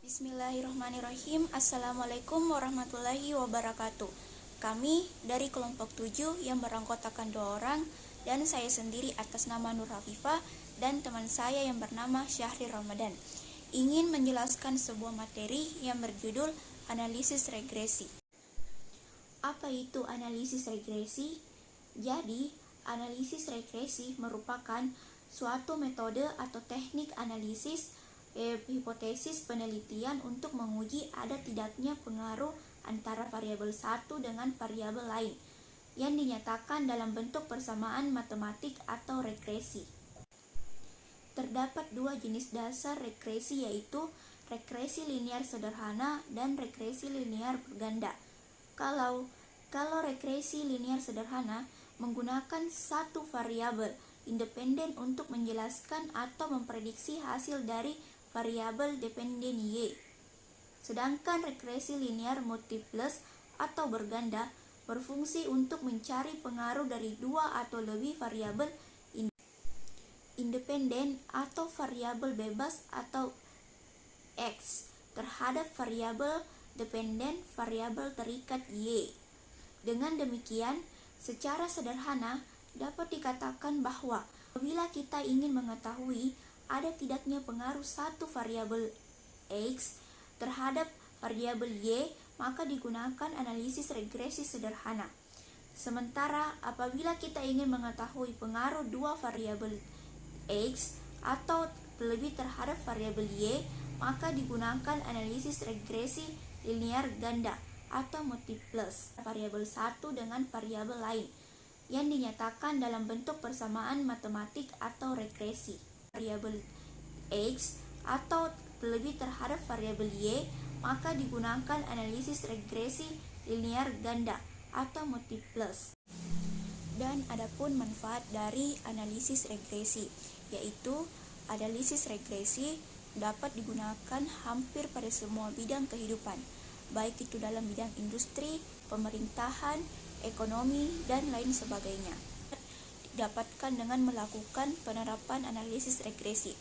Bismillahirrahmanirrahim. Assalamualaikum warahmatullahi wabarakatuh. Kami dari kelompok 7 yang beranggotakan 2 orang dan saya sendiri atas nama Nur Hafifah dan teman saya yang bernama Syahri Ramadan ingin menjelaskan sebuah materi yang berjudul analisis regresi. Apa itu analisis regresi? Jadi, analisis regresi merupakan suatu metode atau teknik analisis hipotesis penelitian untuk menguji ada tidaknya pengaruh antara variabel satu dengan variabel lain yang dinyatakan dalam bentuk persamaan matematik atau regresi. Terdapat 2 jenis dasar regresi, yaitu regresi linear sederhana dan regresi linear berganda. Kalau regresi linear sederhana menggunakan satu variabel independen untuk menjelaskan atau memprediksi hasil dari variabel dependen Y. Sedangkan regresi linear multiplus atau berganda berfungsi untuk mencari pengaruh dari 2 atau lebih variabel independen atau variabel bebas atau X terhadap variabel dependen variabel terikat Y. Dengan demikian, secara sederhana dapat dikatakan bahwa apabila kita ingin mengetahui ada tidaknya pengaruh satu variabel X terhadap variabel Y, maka digunakan analisis regresi sederhana. Sementara apabila kita ingin mengetahui pengaruh 2 variabel X atau lebih terhadap variabel Y, maka digunakan analisis regresi linear ganda atau multiplus variabel satu dengan variabel lain yang dinyatakan dalam bentuk persamaan matematik atau regresi. Variabel X atau lebih terhadap variabel Y, maka digunakan analisis regresi linear ganda atau multiplus. Dan adapun manfaat dari analisis regresi, yaitu analisis regresi dapat digunakan hampir pada semua bidang kehidupan, baik itu dalam bidang industri, pemerintahan, ekonomi, dan lain sebagainya. Didapatkan dengan melakukan penerapan analisis regresi,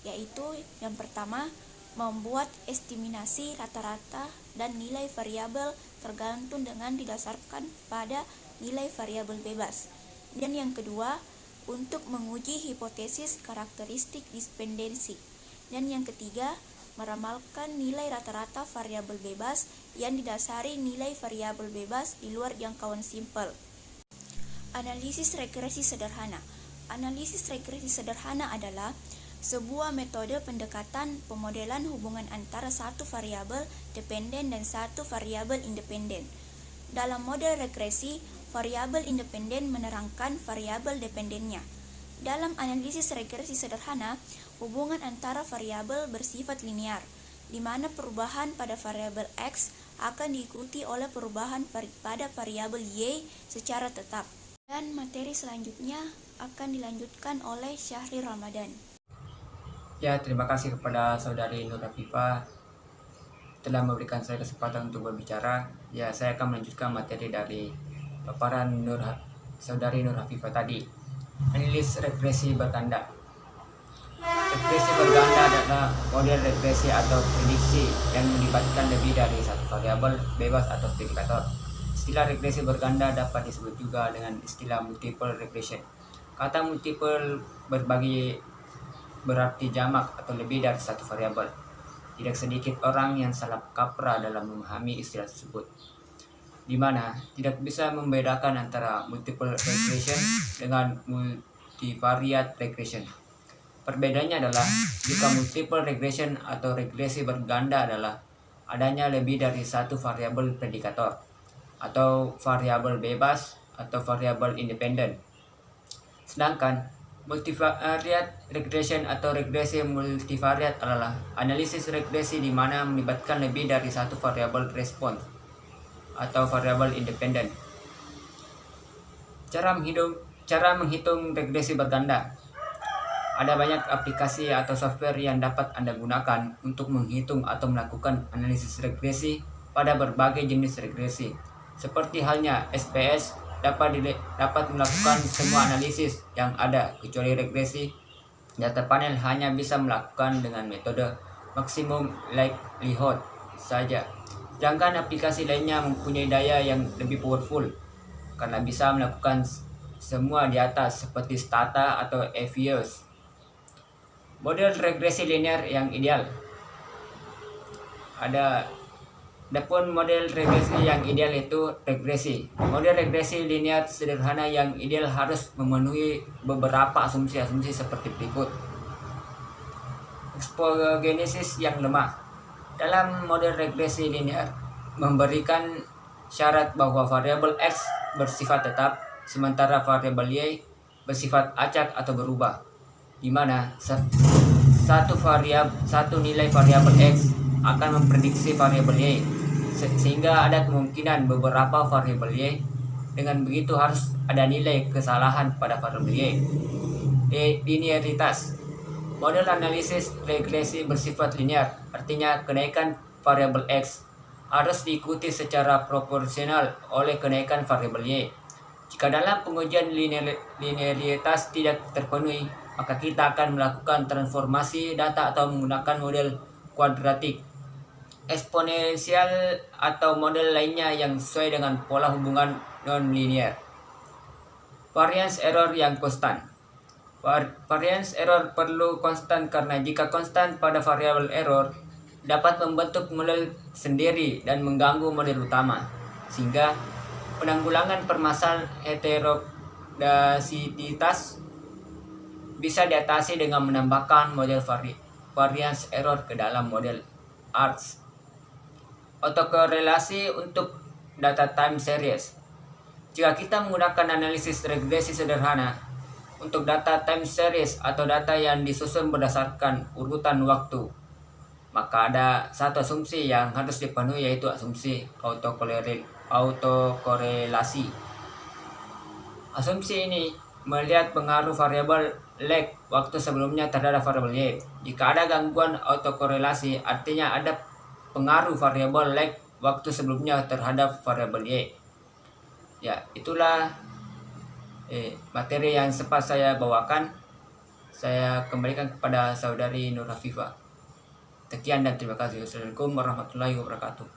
yaitu yang pertama, membuat estimasi rata-rata dan nilai variabel tergantung dengan didasarkan pada nilai variabel bebas. Dan yang kedua, untuk menguji hipotesis karakteristik dependensi. Dan yang ketiga, meramalkan nilai rata-rata variabel bebas yang didasari nilai variabel bebas di luar jangkauan simpel. Analisis regresi sederhana. Analisis regresi sederhana adalah sebuah metode pendekatan pemodelan hubungan antara satu variabel dependen dan satu variabel independen. Dalam model regresi, variabel independen menerangkan variabel dependennya. Dalam analisis regresi sederhana, hubungan antara variabel bersifat linear, di mana perubahan pada variabel X akan diikuti oleh perubahan pada variabel Y secara tetap. Dan materi selanjutnya akan dilanjutkan oleh Syahri Ramadan. Ya, terima kasih kepada Saudari Nur Hafifah telah memberikan saya kesempatan untuk berbicara. Ya, saya akan melanjutkan materi dari paparan Saudari Nur Hafifah tadi. Analisis regresi berganda. Regresi berganda adalah model regresi atau prediksi yang melibatkan lebih dari satu variabel bebas atau predikator. Istilah regresi berganda dapat disebut juga dengan istilah multiple regression. Kata multiple berarti jamak atau lebih dari satu variabel. Tidak sedikit orang yang salah kaprah dalam memahami istilah tersebut, di mana tidak bisa membedakan antara multiple regression dengan multivariate regression. Perbedaannya adalah jika multiple regression atau regresi berganda adalah adanya lebih dari satu variabel predikator atau variabel bebas atau variabel independen. Sedangkan multivariate regression atau regresi multivariate adalah analisis regresi di mana melibatkan lebih dari satu variabel respons atau variabel independen. Cara menghitung regresi berganda. Ada banyak aplikasi atau software yang dapat Anda gunakan untuk menghitung atau melakukan analisis regresi pada berbagai jenis regresi. Seperti halnya SPS dapat melakukan semua analisis yang ada kecuali regresi. Data panel hanya bisa melakukan dengan metode maksimum likelihood saja. Sedangkan aplikasi lainnya mempunyai daya yang lebih powerful karena bisa melakukan semua di atas seperti stata atau FES. Model regresi linear yang ideal. Adapun model regresi yang ideal itu regresi. Model regresi linear sederhana yang ideal harus memenuhi beberapa asumsi-asumsi seperti berikut. Expogenesis yang lemah. Dalam model regresi linear memberikan syarat bahwa variabel X bersifat tetap, sementara variabel Y bersifat acak atau berubah, di mana satu nilai variabel X akan memprediksi variabel Y, sehingga ada kemungkinan beberapa variabel Y. Dengan begitu harus ada nilai kesalahan pada variabel Y. Linearitas. Model analisis regresi bersifat linear, artinya kenaikan variabel X harus diikuti secara proporsional oleh kenaikan variabel Y. Jika dalam pengujian linearitas tidak terpenuhi, maka kita akan melakukan transformasi data atau menggunakan model kuadratik, eksponensial atau model lainnya yang sesuai dengan pola hubungan non-linear. Variance error yang konstan. Variance error perlu konstan karena jika konstan pada variabel error dapat membentuk model sendiri dan mengganggu model utama, sehingga penanggulangan permasalahan heterodasitas bisa diatasi dengan menambahkan model variance error ke dalam model ARTS. Autokorelasi untuk data time series. Jika kita menggunakan analisis regresi sederhana untuk data time series atau data yang disusun berdasarkan urutan waktu, maka ada satu asumsi yang harus dipenuhi, yaitu asumsi autokorelasi. Asumsi ini melihat pengaruh variabel lag waktu sebelumnya terhadap variabel Y. Jika ada gangguan autokorelasi, artinya ada pengaruh variabel lag waktu sebelumnya terhadap variabel Y. Ya, itulah materi yang sempat saya bawakan. Saya kembalikan kepada saudari Nur Hafifah. Sekian dan terima kasih. Wassalamualaikum warahmatullahi wabarakatuh.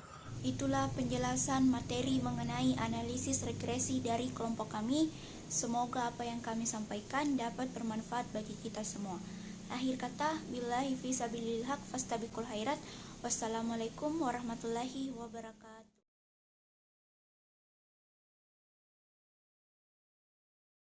Itulah penjelasan materi mengenai analisis regresi dari kelompok kami. Semoga apa yang kami sampaikan dapat bermanfaat bagi kita semua. Akhir kata, billahi fi sabilillah haq fastabiqul khairat. Wassalamualaikum warahmatullahi wabarakatuh.